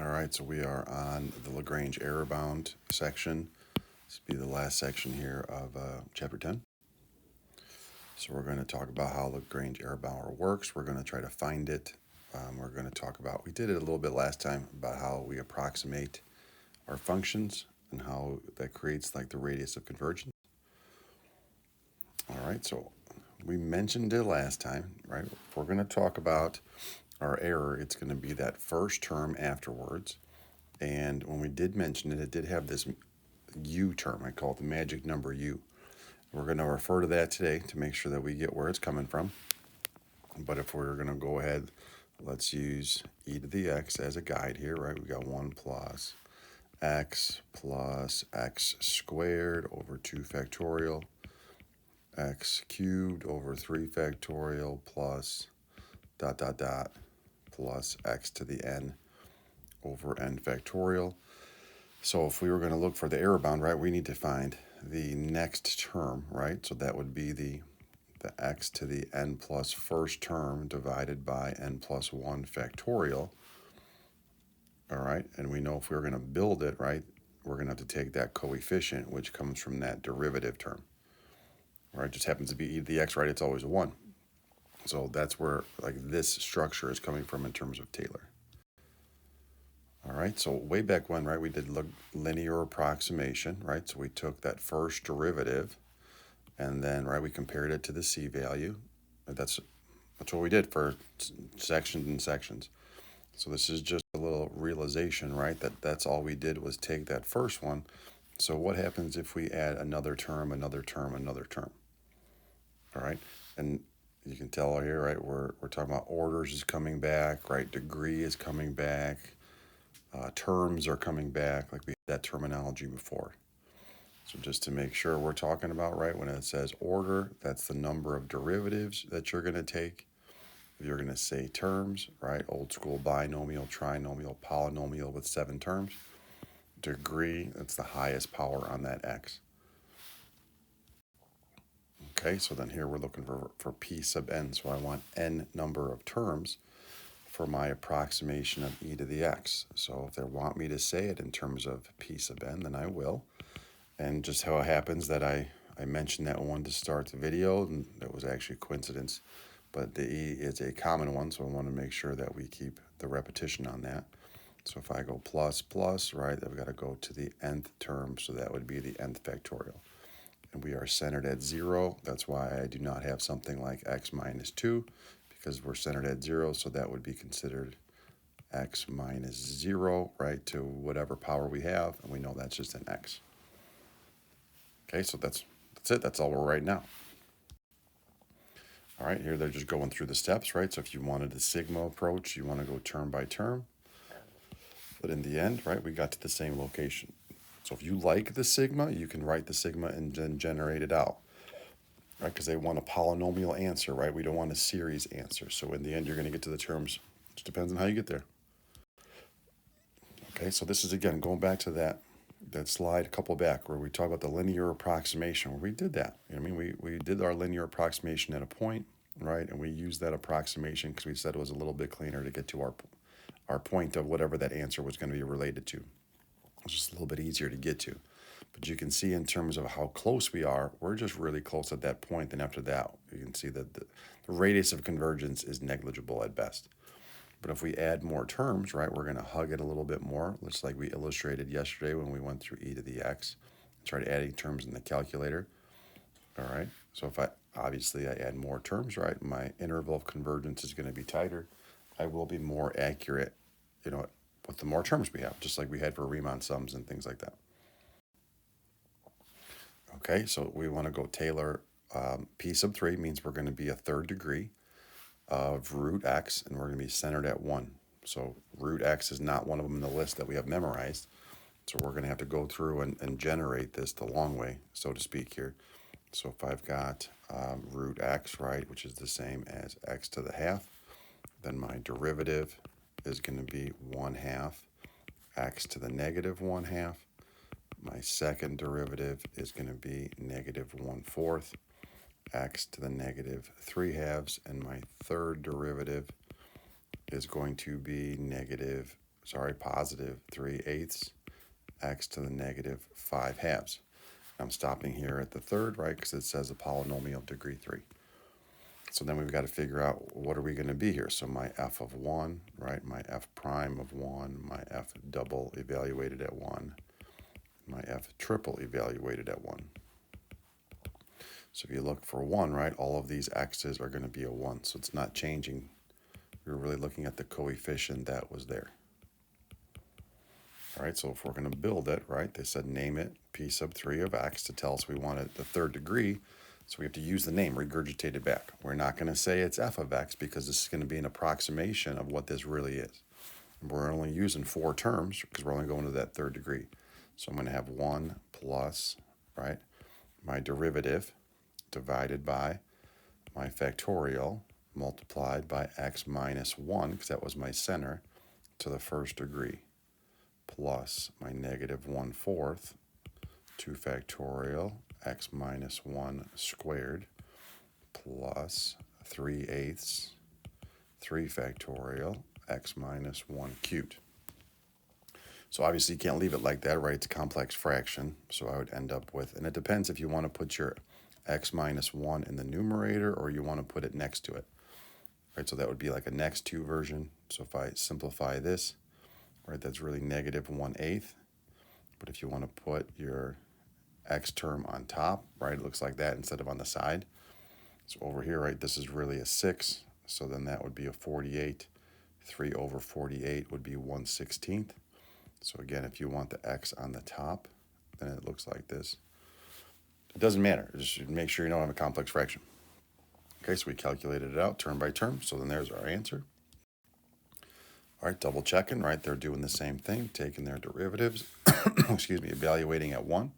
All right, so we are on the Lagrange error bound section. This will be the last section here of chapter 10. So we're going to talk about how Lagrange error bound works. We're going to try to find it. We're going to talk about, we did it a little bit last time, about how we approximate our functions and how that creates like the radius of convergence. All right, so we mentioned it last time, right? If we're going to talk about our error, it's going to be that first term afterwards. And when we did mention it, it did have this U term. I call it the magic number U. We're going to refer to that today to make sure that we get where it's coming from. But if we're going to go ahead, let's use e to the x as a guide here, right? We got 1 plus x squared over 2 factorial, x cubed over 3 factorial plus ... plus x to the n over n factorial. So if we were going to look for the error bound, right, we need to find the next term, right? So that would be the x to the n plus first term divided by n plus 1 factorial. All right, and we know if we're going to build it, right, we're going to have to take that coefficient, which comes from that derivative term. Right, it just happens to be e to the x, right? It's always a 1. So that's where like this structure is coming from in terms of Taylor. All right, so way back when, right, we did linear approximation, right? So we took that first derivative and then, right, we compared it to the c value. That's what we did for sections and sections. So this is just a little realization, right, that's all we did was take that first one. So what happens if we add another term, another term, another term? All right, and you can tell here, right, we're talking about orders is coming back, right, degree is coming back, terms are coming back, like we had that terminology before. So just to make sure we're talking about, right, when it says order, that's the number of derivatives that you're going to take. If you're going to say terms, right, old school binomial, trinomial, polynomial with 7 terms. Degree, that's the highest power on that x. Okay, so then here we're looking for p sub n. So I want n number of terms for my approximation of e to the x. So if they want me to say it in terms of p sub n, then I will. And just how it happens that I mentioned that one to start the video, and that was actually a coincidence. But the e is a common one, so I want to make sure that we keep the repetition on that. So if I go plus, plus, right, I've got to go to the nth term, so that would be the nth factorial. And we are centered at 0. That's why I do not have something like x minus 2, because we're centered at 0, so that would be considered x minus 0, right, to whatever power we have, and we know that's just an x. Okay, so that's it. That's all we're writing now. All right, here they're just going through the steps, right? So if you wanted the sigma approach, you want to go term by term. But in the end, right, we got to the same location. So if you like the sigma, you can write the sigma and then generate it out, right? Because they want a polynomial answer, right? We don't want a series answer. So in the end, you're going to get to the terms. It just depends on how you get there. Okay, so this is, again, going back to that slide a couple back where we talk about the linear approximation, where we did that. You know what I mean? We did our linear approximation at a point, right? And we used that approximation because we said it was a little bit cleaner to get to our point of whatever that answer was going to be related to. It's just a little bit easier to get to. But you can see in terms of how close we are, we're just really close at that point. And after that, you can see that the radius of convergence is negligible at best. But if we add more terms, right, we're going to hug it a little bit more, just like we illustrated yesterday when we went through e to the x. Tried adding terms in the calculator. All right, so if I add more terms, right, my interval of convergence is going to be tighter. I will be more accurate, you know, with the more terms we have, just like we had for Riemann sums and things like that. Okay, so we want to go Taylor. P sub 3 means we're going to be a third degree of root x, and we're going to be centered at 1. So root x is not one of them in the list that we have memorized. So we're going to have to go through and generate this the long way, so to speak here. So if I've got root x, right, which is the same as x to the half, then my derivative is going to be 1/2 x to the negative 1/2. My second derivative is going to be negative 1/4 x to the negative 3/2, and my third derivative is going to be negative positive 3/8 x to the negative 5/2. I'm stopping here at the third, right, because it says a polynomial of degree 3. So then we've got to figure out what are we going to be here. So my f of 1, right, my f prime of 1, my f double evaluated at 1, my f triple evaluated at 1. So if you look for 1, right, all of these x's are going to be a 1. So it's not changing. We're really looking at the coefficient that was there. All right, so if we're going to build it, right, they said name it p sub 3 of x to tell us we want it the third degree. So we have to use the name, regurgitate it back. We're not going to say it's f of x because this is going to be an approximation of what this really is. And we're only using 4 terms because we're only going to that third degree. So I'm going to have 1 plus, right, my derivative divided by my factorial multiplied by x minus 1, because that was my center, to the first degree, plus my negative 1/4, 2 factorial, x minus 1 squared, plus 3/8, 3 factorial, x minus 1 cubed. So obviously you can't leave it like that, right? It's a complex fraction. So I would end up with, and it depends if you want to put your x minus 1 in the numerator or you want to put it next to it, right? So that would be like a next to version. So if I simplify this, right, that's really negative 1/8. But if you want to put your x term on top, right, it looks like that instead of on the side. So over here, right, this is really a 6. So then that would be a 48. 3/48 would be 1/16. So again, if you want the x on the top, then it looks like this. It doesn't matter. Just make sure you don't have a complex fraction. Okay, so we calculated it out term by term. So then there's our answer. All right, double checking, right? They're doing the same thing, taking their derivatives, excuse me, evaluating at 1,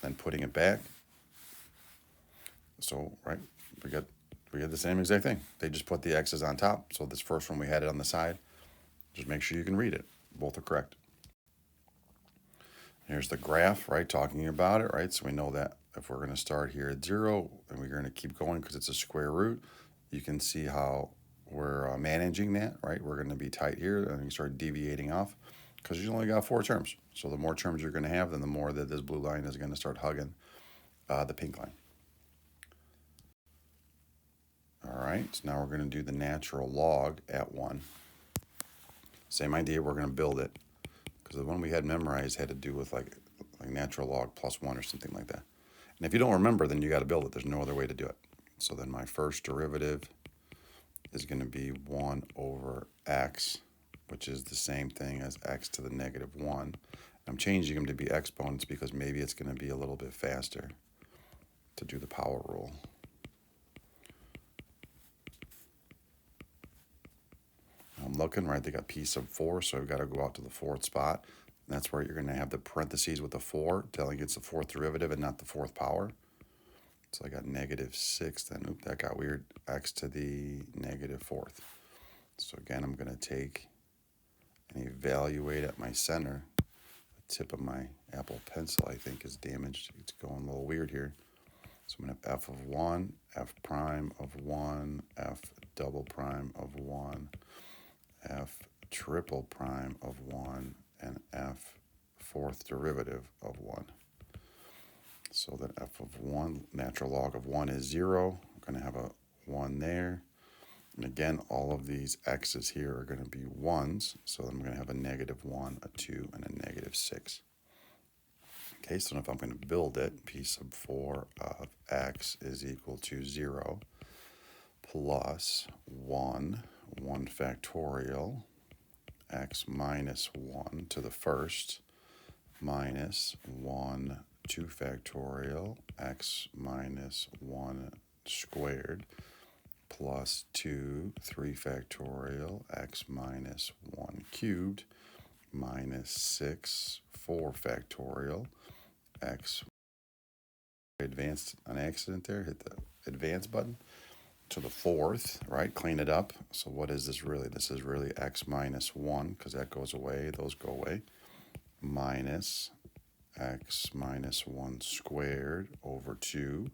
then putting it back. So, right, we get the same exact thing. They just put the x's on top. So this first one, we had it on the side. Just make sure you can read it. Both are correct. Here's the graph, right, talking about it, right? So we know that if we're going to start here at 0 and we're going to keep going because it's a square root, you can see how we're managing that, right? We're going to be tight here and you start deviating off because you only got 4 terms. So the more terms you're going to have, then the more that this blue line is going to start hugging the pink line. All right, so now we're going to do the natural log at 1. Same idea, we're going to build it. Because the one we had memorized had to do with like natural log plus 1 or something like that. And if you don't remember, then you got to build it. There's no other way to do it. So then my first derivative is going to be 1 over x, which is the same thing as x to the negative 1. I'm changing them to be exponents because maybe it's going to be a little bit faster to do the power rule. I'm looking, right, they got p sub 4, so I've got to go out to the 4th spot. And that's where you're going to have the parentheses with the 4, telling it's the 4th derivative and not the 4th power. So I got negative 6, then, oop, that got weird, x to the negative 4th. So again, I'm going to take and evaluate at my center. The tip of my Apple Pencil, I think, is damaged. It's going a little weird here. So I'm going to have f of 1, f prime of 1, f double prime of 1, f triple prime of 1, and f 4th derivative of 1. So that f of 1, natural log of 1 is 0. I'm going to have a 1 there. And again, all of these x's here are going to be 1s. So I'm going to have a negative 1, a 2, and a negative 6. Okay, so if I'm going to build it, p sub 4 of x is equal to 0 plus 1 factorial, x minus 1 to the first, minus 1, 2 factorial, x minus 1 squared, plus 2, 3 factorial, x minus 1 cubed, minus 6, 4 factorial, x. Advanced on accident there, hit the advance button. To the 4th, right? Clean it up. So what is this really? This is really x minus 1, because that goes away. Those go away. Minus x minus 1 squared over 2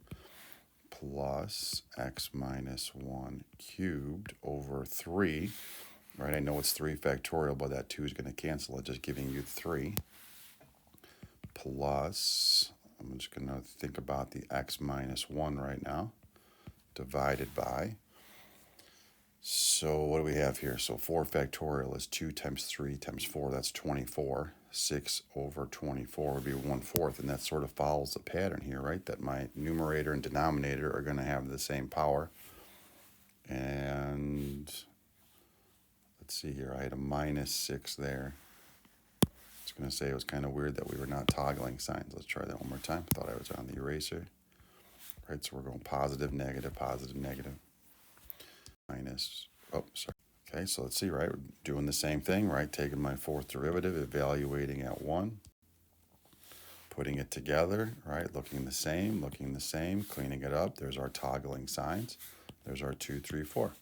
plus x minus 1 cubed over 3. right? I know it's 3 factorial, but that 2 is going to cancel it, just giving you 3 plus, I'm just going to think about the x minus 1 right now, divided by, so what do we have here? So 4 factorial is 2 times 3 times 4, that's 24. 6 over 24 would be 1/4, and that sort of follows the pattern here, right? That my numerator and denominator are going to have the same power. And let's see here, I had a minus 6 there. It's going to say it was kind of weird that we were not toggling signs. Let's try that one more time. Thought I was on the eraser. Right, so we're going positive, negative, minus, oh, sorry. Okay, so let's see, right, we're doing the same thing, right? Taking my fourth derivative, evaluating at 1, putting it together, right? Looking the same, cleaning it up. There's our toggling signs. There's our 2, 3, 4.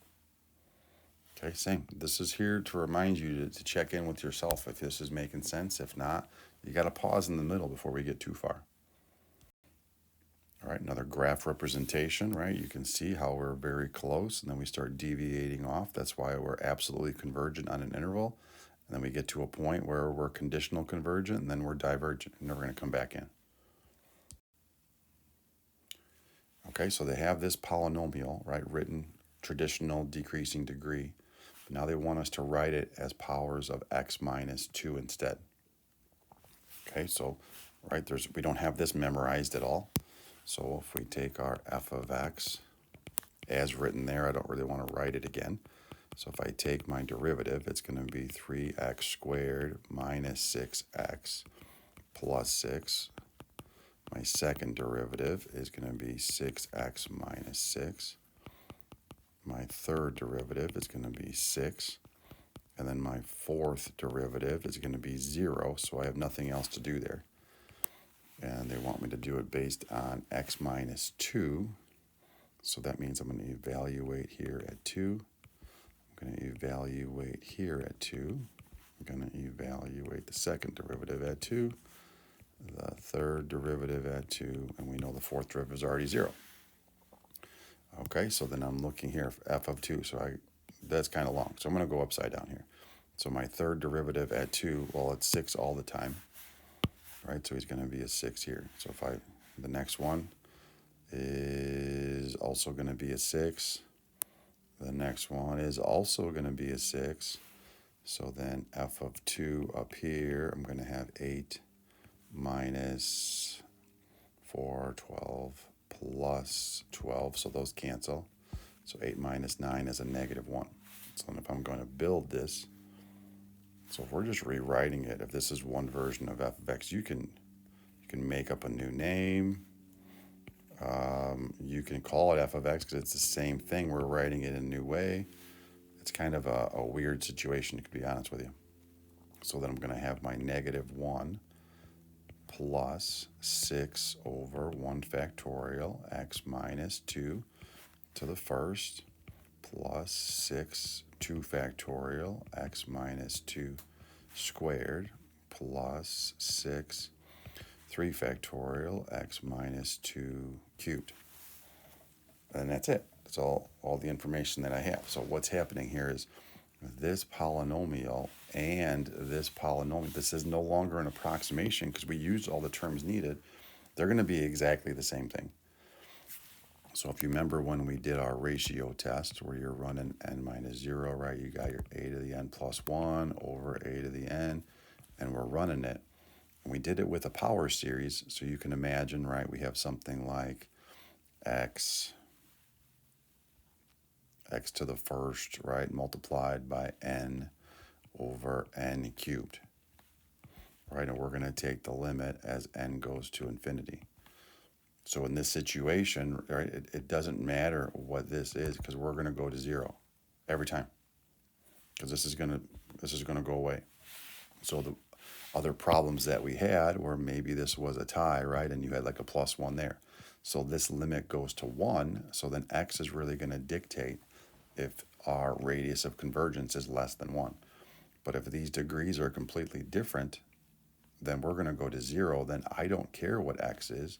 Okay, same. This is here to remind you to check in with yourself if this is making sense. If not, you got to pause in the middle before we get too far. All right, another graph representation, right? You can see how we're very close, and then we start deviating off. That's why we're absolutely convergent on an interval. And then we get to a point where we're conditional convergent, and then we're divergent, and then we're going to come back in. Okay, so they have this polynomial, right, written traditional decreasing degree. But now they want us to write it as powers of x minus 2 instead. Okay, so, right, we don't have this memorized at all. So if we take our f of x as written there, I don't really want to write it again. So if I take my derivative, it's going to be 3x squared minus 6x plus 6. My second derivative is going to be 6x minus 6. My third derivative is going to be 6. And then my fourth derivative is going to be 0, so I have nothing else to do there. And they want me to do it based on x minus 2. So that means I'm going to evaluate here at 2. I'm going to evaluate here at 2. I'm going to evaluate the second derivative at 2. The third derivative at 2. And we know the fourth derivative is already 0. Okay, so then I'm looking here for f of 2. So that's kind of long. So I'm going to go upside down here. So my third derivative at 2, well, it's 6 all the time. Right, so he's going to be a 6 here. So the next one is also going to be a 6. The next one is also going to be a 6. So then f of 2 up here, I'm going to have 8 minus 4, 12 plus 12. So those cancel. So 8 minus 9 is a negative 1. So then if I'm going to build this, so if we're just rewriting it, if this is one version of f of x, you can make up a new name. You can call it f of x because it's the same thing. We're writing it in a new way. It's kind of a weird situation, to be honest with you. So then I'm going to have my negative 1 plus 6 over 1 factorial x minus 2 to the first plus 6 2 factorial x minus 2 squared plus 6 3 factorial x minus 2 cubed. And that's it. That's all the information that I have. So what's happening here is this polynomial and this polynomial, this is no longer an approximation because we used all the terms needed. They're going to be exactly the same thing. So if you remember when we did our ratio test where you're running n minus 0, right, you got your a to the n plus 1 over a to the n, and we're running it. And we did it with a power series, so you can imagine, right, we have something like x to the first, right, multiplied by n over n cubed, right, and we're going to take the limit as n goes to infinity. So in this situation, right, it doesn't matter what this is because we're going to go to 0 every time because this is going to go away. So the other problems that we had were maybe this was a tie, right, and you had like a plus 1 there. So this limit goes to 1, so then x is really going to dictate if our radius of convergence is less than 1. But if these degrees are completely different, then we're going to go to 0. Then I don't care what x is.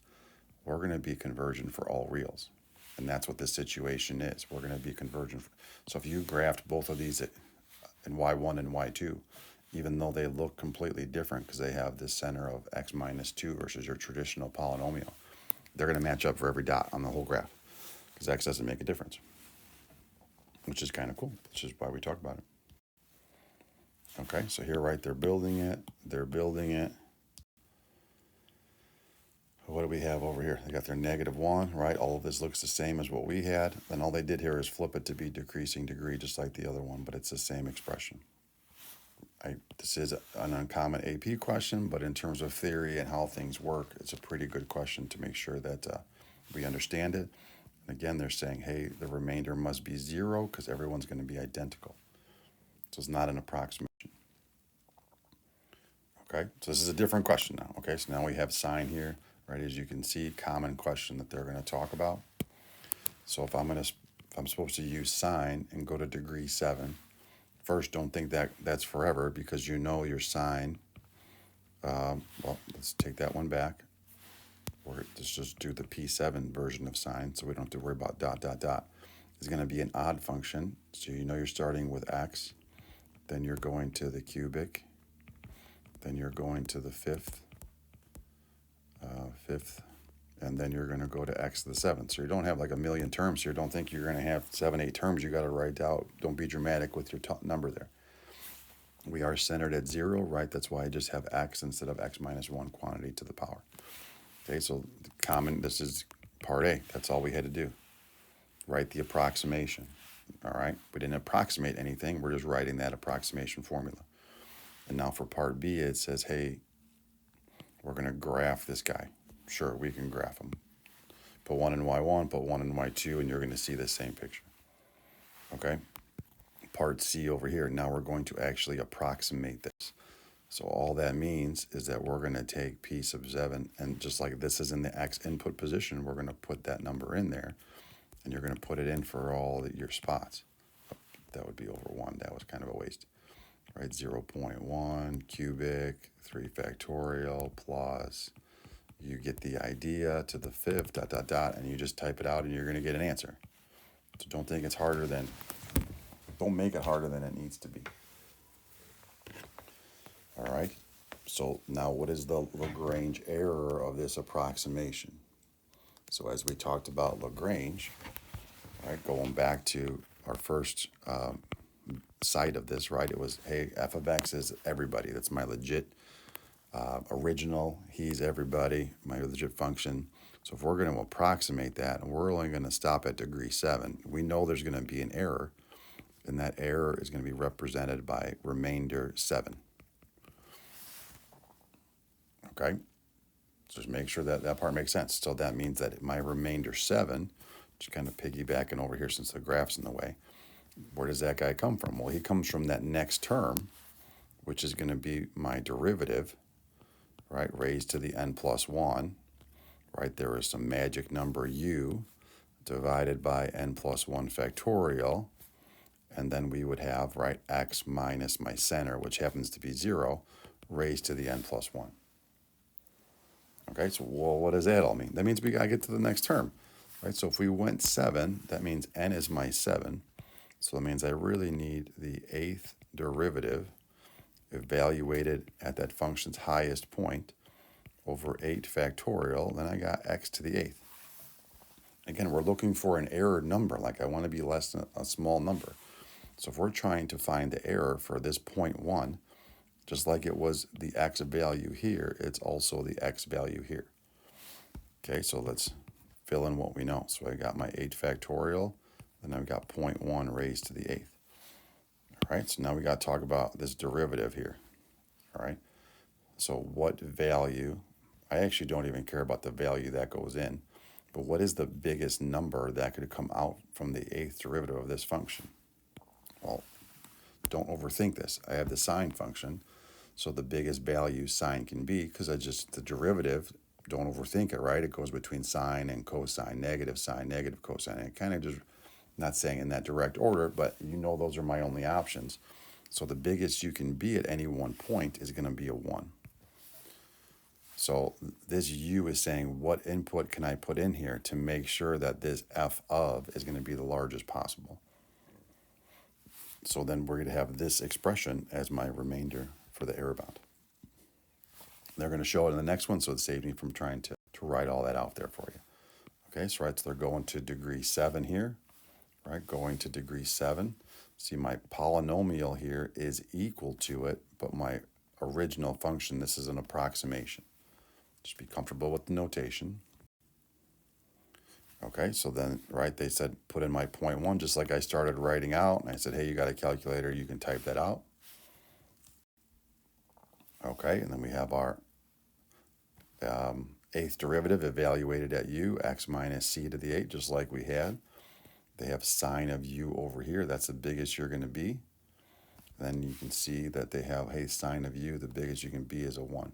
We're going to be convergent for all reals. And that's what this situation is. We're going to be convergent. So if you graphed both of these and y1 and y2, even though they look completely different because they have this center of x minus 2 versus your traditional polynomial. They're going to match up for every dot on the whole graph because x doesn't make a difference, which is kind of cool, which is why we talk about it. Okay, so here, right, they're building it. What do we have over here? They got their -1, right? All of this looks the same as what we had. Then all they did here is flip it to be decreasing degree, just like the other one, but it's the same expression. This is an uncommon AP question, but in terms of theory and how things work, it's a pretty good question to make sure that we understand it. And again, they're saying, hey, the remainder must be 0 because everyone's going to be identical. So it's not an approximation. Okay, so this is a different question now. Okay, so now we have sine here, right? As you can see, common question that they're going to talk about. So if I'm supposed to use sine and go to degree 7, first, don't think that that's forever because you know your sine. Well, let's take that one back. Or let's just do the P7 version of sine so we don't have to worry about dot, dot, dot. It's going to be an odd function. So you know you're starting with x. Then you're going to the cubic. Then you're going to the fifth. And then you're going to go to x to the 7th. So you don't have like a million terms here. Don't think you're going to have 7, 8 terms you got to write out. Don't be dramatic with your number there. We are centered at 0, right? That's why I just have x instead of x minus 1 quantity to the power. Okay, so this is part A. That's all we had to do. Write the approximation. All right, we didn't approximate anything. We're just writing that approximation formula. And now for part B, it says, hey, we're going to graph this guy. Sure, we can graph him. Put 1 in y1, put 1 in y2, and you're going to see the same picture. Okay? Part C over here, now we're going to actually approximate this. So all that means is that we're going to take P sub 7, and just like this is in the x input position, we're going to put that number in there, and you're going to put it in for all your spots. That would be over 1. That was kind of a waste. Right, 0.1 cubic, 3 factorial plus, you get the idea to the 5th, dot, dot, dot, and you just type it out and you're going to get an answer. So don't make it harder than it needs to be. All right, so now what is the Lagrange error of this approximation? So as we talked about Lagrange, right, going back to our first side of this, right, it was, hey, f of x is everybody. That's my legit original. He's everybody, my legit function. So if we're going to approximate that, and we're only going to stop at degree 7, we know there's going to be an error, and that error is going to be represented by remainder 7. Okay? So just make sure that that part makes sense. So that means that my remainder 7, just kind of piggybacking over here since the graph's in the way, where does that guy come from? Well, he comes from that next term, which is going to be my derivative, right, raised to the n plus 1, right? There is some magic number u divided by n plus 1 factorial, and then we would have, right, x minus my center, which happens to be 0, raised to the n plus 1. Okay, so well, what does that all mean? That means we got to get to the next term, right? So if we went 7, that means n is my 7. So that means I really need the 8th derivative evaluated at that function's highest point over 8 factorial. Then I got x to the 8th. Again, we're looking for an error number. Like I want to be less than a small number. So if we're trying to find the error for this 0.1, just like it was the x value here, it's also the x value here. Okay, so let's fill in what we know. So I got my 8 factorial. Then I've got 0.1 raised to the 8th. All right, so now we got to talk about this derivative here. All right, so what value, I actually don't even care about the value that goes in, but what is the biggest number that could come out from the 8th derivative of this function? Well, don't overthink this. I have the sine function, so the biggest value sine can be, because I just, the derivative, don't overthink it, right? It goes between sine and cosine, negative cosine. And it kind of just, not saying in that direct order, but you know those are my only options. So the biggest you can be at any one point is going to be a 1. So this u is saying what input can I put in here to make sure that this f of is going to be the largest possible. So then we're going to have this expression as my remainder for the error bound. They're going to show it in the next one, so it saves me from trying to write all that out there for you. Okay, so right, so they're going to degree 7 here, right? Going to degree 7. See, my polynomial here is equal to it, but my original function, this is an approximation. Just be comfortable with the notation. Okay, so then, right, they said put in my 0.1, just like I started writing out, and I said, hey, you got a calculator, you can type that out. Okay, and then we have our eighth derivative evaluated at u, x minus c to the 8, just like we had. They have sine of u over here. That's the biggest you're going to be. Then you can see that they have, hey, sine of u, the biggest you can be is a 1.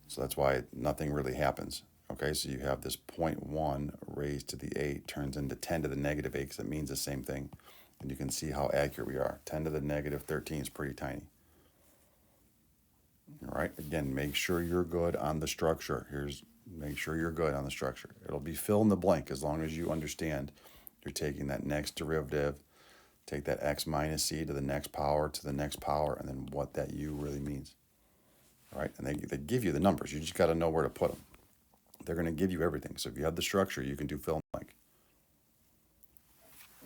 So that's why nothing really happens. Okay, so you have this 0.1 raised to the 8 turns into 10 to the negative 8 because it means the same thing. And you can see how accurate we are. 10 to the negative 13 is pretty tiny. All right, again, make sure you're good on the structure. Make sure you're good on the structure. It'll be fill in the blank as long as you understand you're taking that next derivative, take that x minus c to the next power, and then what that u really means. All right, and they give you the numbers. You just got to know where to put them. They're going to give you everything. So if you have the structure, you can do fill in the blank.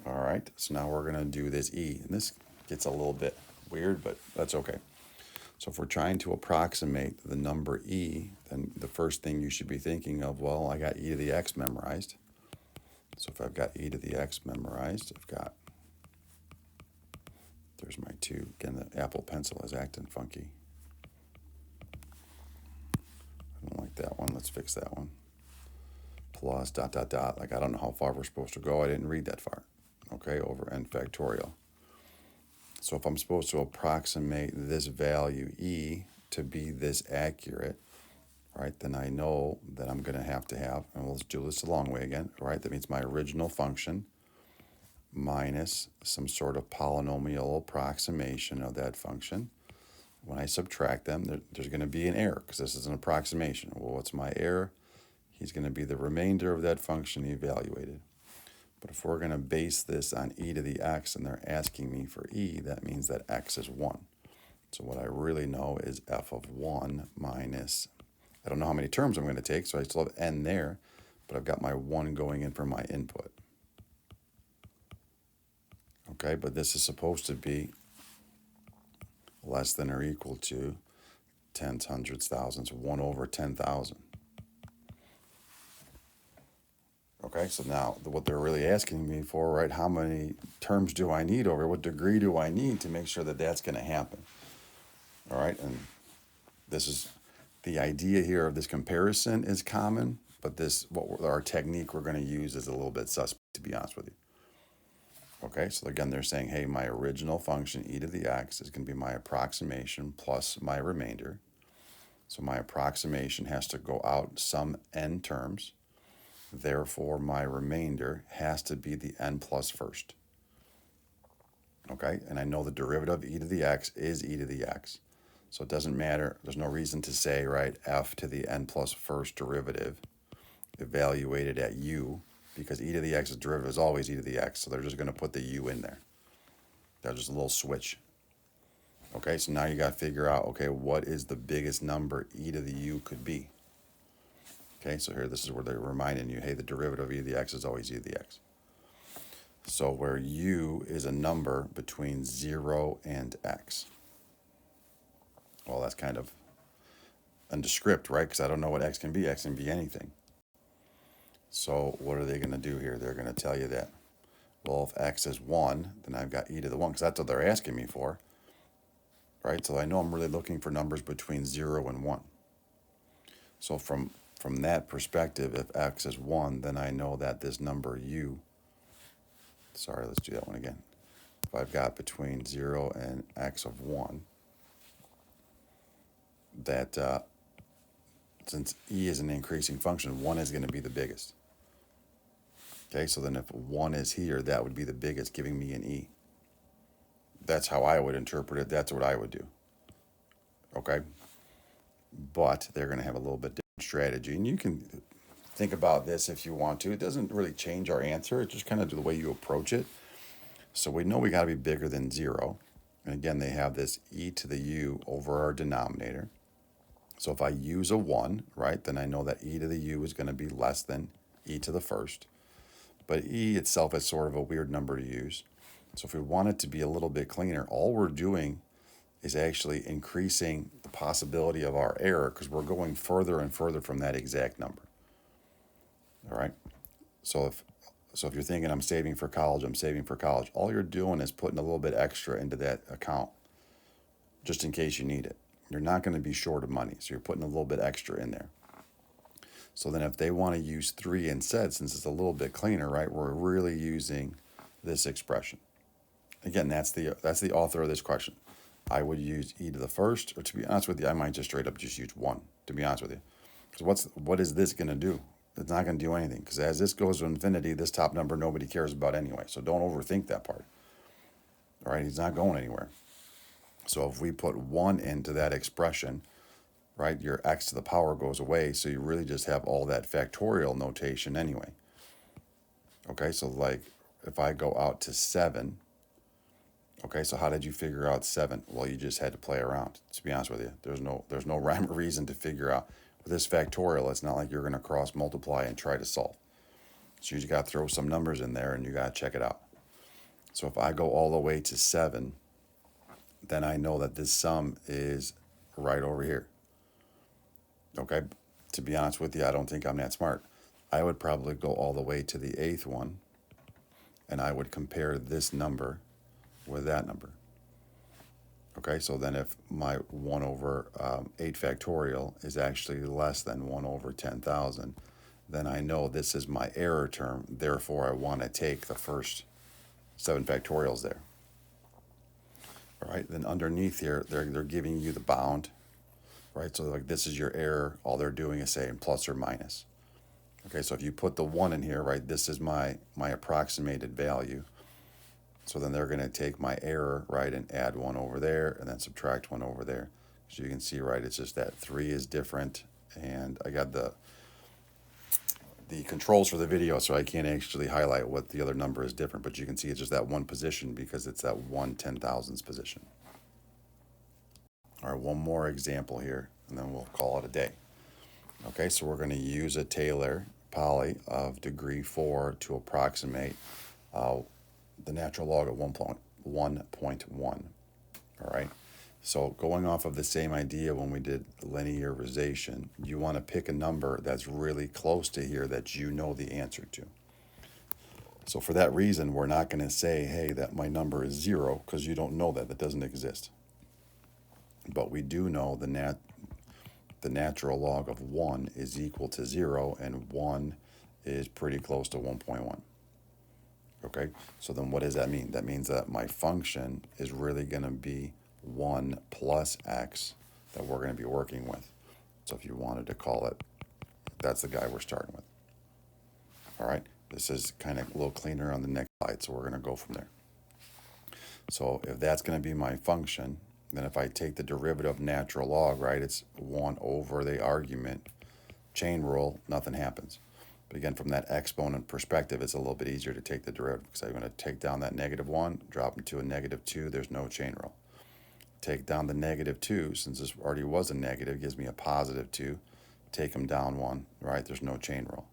All right, so now we're going to do this e. And this gets a little bit weird, but that's okay. So if we're trying to approximate the number e, then the first thing you should be thinking of, well, I got e to the x memorized. So if I've got e to the x memorized, there's my 2. Again, the Apple Pencil is acting funky. I don't like that one. Let's fix that one. Plus dot, dot, dot. Like, I don't know how far we're supposed to go. I didn't read that far. Okay, over n factorial. So if I'm supposed to approximate this value e to be this accurate, right, then I know that I'm going to have, and let's do this the long way again, right? That means my original function minus some sort of polynomial approximation of that function. When I subtract them, there's going to be an error because this is an approximation. Well, what's my error? He's going to be the remainder of that function evaluated. But if we're going to base this on e to the x and they're asking me for e, that means that x is 1. So what I really know is f of 1 minus, I don't know how many terms I'm going to take, so I still have n there, but I've got my 1 going in for my input. Okay, but this is supposed to be less than or equal to tens, hundreds, thousands, 1 over 10,000. Okay, so now what they're really asking me for, right, how many terms do I need over, what degree do I need to make sure that that's going to happen? All right, and this is the idea here of this comparison is common, but our technique we're going to use is a little bit suspect, to be honest with you. Okay, so again, they're saying, hey, my original function, e to the x, is going to be my approximation plus my remainder. So my approximation has to go out some n terms. Therefore, my remainder has to be the n plus first. Okay, and I know the derivative of e to the x is e to the x. So it doesn't matter. There's no reason to say, right, f to the n plus first derivative evaluated at u, because e to the x's derivative is always e to the x. So they're just going to put the u in there. That's just a little switch. Okay, so now you got to figure out, okay, what is the biggest number e to the u could be? Okay, so here, this is where they're reminding you, hey, the derivative of e to the x is always e to the x. So where u is a number between 0 and x. Well, that's kind of nondescript, right? Because I don't know what x can be. X can be anything. So what are they going to do here? They're going to tell you that, well, if x is 1, then I've got e to the 1, because that's what they're asking me for, right? So I know I'm really looking for numbers between 0 and 1. So from that perspective, if x is 1, then I know that this number u, sorry, let's do that one again. If I've got between 0 and x of 1, that since e is an increasing function, 1 is going to be the biggest. Okay, so then if 1 is here, that would be the biggest, giving me an e. That's how I would interpret it. That's what I would do. Okay? But they're going to have a little bit different strategy. And you can think about this if you want to. It doesn't really change our answer. It's just kind of the way you approach it. So we know we got to be bigger than 0. And again, they have this e to the u over our denominator. So if I use a 1, right, then I know that e to the u is going to be less than e to the first. But e itself is sort of a weird number to use. So if we want it to be a little bit cleaner, all we're doing is actually increasing the possibility of our error because we're going further and further from that exact number. All right. So if you're thinking I'm saving for college, all you're doing is putting a little bit extra into that account just in case you need it. You're not going to be short of money, so you're putting a little bit extra in there. So then if they want to use 3 instead, since it's a little bit cleaner, right, we're really using this expression. Again, that's the author of this question. I would use e to the first, or to be honest with you, I might just straight up just use 1, to be honest with you. Because what is this going to do? It's not going to do anything, because as this goes to infinity, this top number nobody cares about anyway. So don't overthink that part. All right, he's not going anywhere. So if we put 1 into that expression, right, your x to the power goes away, so you really just have all that factorial notation anyway. Okay, so like if I go out to 7, okay, so how did you figure out 7? Well, you just had to play around, to be honest with you. There's no rhyme or reason to figure out. With this factorial, it's not like you're going to cross multiply and try to solve. So you just got to throw some numbers in there and you got to check it out. So if I go all the way to 7, then I know that this sum is right over here. Okay, to be honest with you, I don't think I'm that smart. I would probably go all the way to the 8th one, and I would compare this number with that number. Okay, so then if my 1 over 8 factorial is actually less than 1 over 10,000, then I know this is my error term. Therefore, I want to take the first 7 factorials there. All right, then underneath here, they're giving you the bound, right? So like this is your error. All they're doing is saying plus or minus. Okay, so if you put the 1 in here, right, this is my approximated value. So then they're going to take my error, right, and add 1 over there and then subtract 1 over there. So you can see, right, it's just that 3 is different. And I got the controls for the video, so I can't actually highlight what the other number is different. But you can see it's just that one position because it's that 1 10,000ths position. All right, one more example here, and then we'll call it a day. Okay, so we're going to use a Taylor poly of degree 4 to approximate the natural log of 1.1. All right, so going off of the same idea when we did linearization, you want to pick a number that's really close to here that you know the answer to. So for that reason, we're not going to say, hey, that my number is 0, because you don't know that. That doesn't exist. But we do know the natural log of 1 is equal to 0, and 1 is pretty close to 1.1. Okay, so then what does that mean? That means that my function is really going to be 1 plus x that we're going to be working with. So if you wanted to call it, that's the guy we're starting with. All right, this is kind of a little cleaner on the next slide, so we're going to go from there. So if that's going to be my function, then if I take the derivative of natural log, right, it's 1 over the argument, chain rule, nothing happens. But again, from that exponent perspective, it's a little bit easier to take the derivative because I'm going to take down that -1, drop into a -2, there's no chain rule. Take down the -2, since this already was a negative, gives me a +2. Take them down 1, right, there's no chain rule.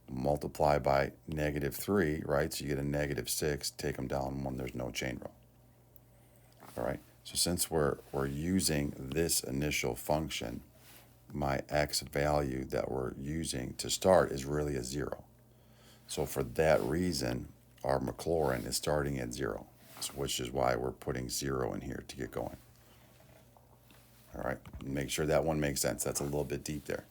Multiply by -3, right, so you get a -6, take them down 1, there's no chain rule. All right, so since we're using this initial function, my x value that we're using to start is really a 0. So for that reason, our Maclaurin is starting at 0, which is why we're putting 0 in here to get going. All right, make sure that one makes sense. That's a little bit deep there.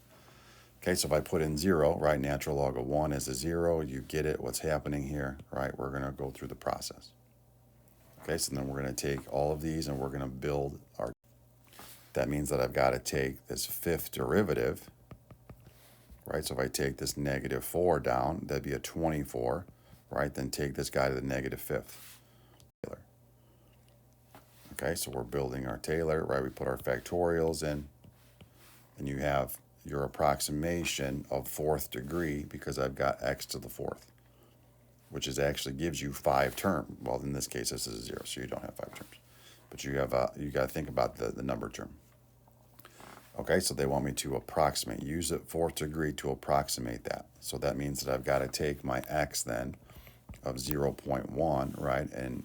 Okay, so if I put in 0, right, natural log of 1 is a 0. You get it, what's happening here, right? We're going to go through the process. Okay, so then we're going to take all of these and we're going to build our... That means that I've got to take this 5th derivative, right? So if I take this -4 down, that'd be a 24, right? Then take this guy to the -5th. Okay, so we're building our Taylor, right? We put our factorials in, and you have your approximation of 4th degree because I've got x to the 4th. which is actually gives you 5 terms. Well, in this case, this is a 0, so you don't have 5 terms. But you got to think about the number term. Okay, so they want me to approximate. Use the fourth degree to approximate that. So that means that I've got to take my x then of 0.1, right, and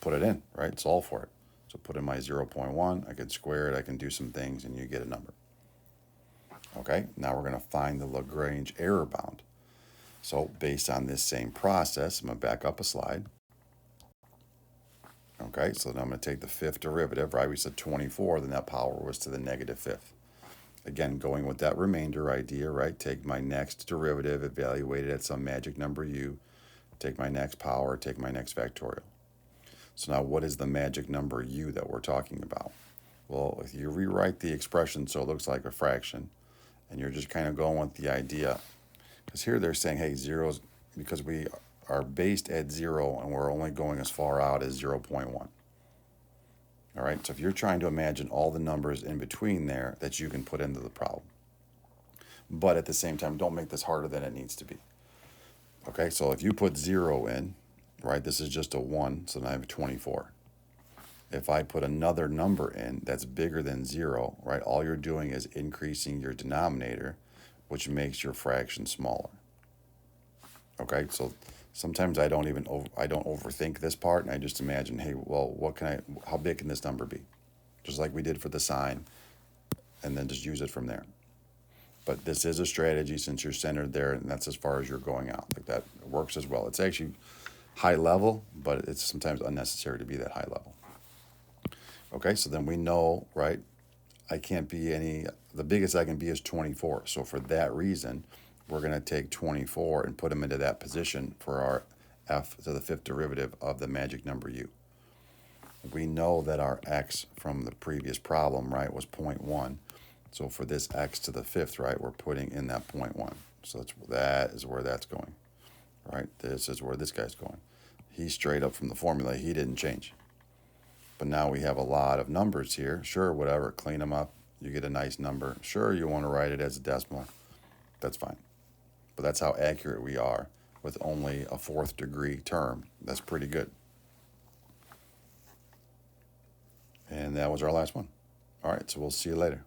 put it in, right, solve for it. So put in my 0.1, I can square it, I can do some things, and you get a number. Okay, now we're going to find the Lagrange error bound. So based on this same process, I'm going to back up a slide. Okay, so then I'm going to take the fifth derivative, right? We said 24, then that power was to the negative fifth. Again, going with that remainder idea, right? Take my next derivative, evaluate it at some magic number u, take my next power, take my next factorial. So now what is the magic number u that we're talking about? Well, if you rewrite the expression so it looks like a fraction, and you're just kind of going with the idea, because here they're saying, hey, zeros, because we are based at 0 and we're only going as far out as 0.1. All right, so if you're trying to imagine all the numbers in between there that you can put into the problem, but at the same time, don't make this harder than it needs to be. Okay, so if you put 0 in, right, this is just a 1, so now I have 24. If I put another number in that's bigger than 0, right, all you're doing is increasing your denominator, which makes your fraction smaller. Okay, so sometimes I don't overthink this part, and I just imagine, hey, well, how big can this number be? Just like we did for the sign, and then just use it from there. But this is a strategy since you're centered there, and that's as far as you're going out. Like that works as well. It's actually high level, but it's sometimes unnecessary to be that high level. Okay, so then we know, right, the biggest I can be is 24. So for that reason, we're going to take 24 and put them into that position for our f to the fifth derivative of the magic number u. We know that our x from the previous problem, right, was 0.1. So for this x to the fifth, right, we're putting in that 0.1. So that is where that's going, right? This is where this guy's going. He's straight up from the formula. He didn't change. But now we have a lot of numbers here. Sure, whatever, clean them up. You get a nice number. Sure, you want to write it as a decimal. That's fine. But that's how accurate we are with only a fourth degree term. That's pretty good. And that was our last one. All right, so we'll see you later.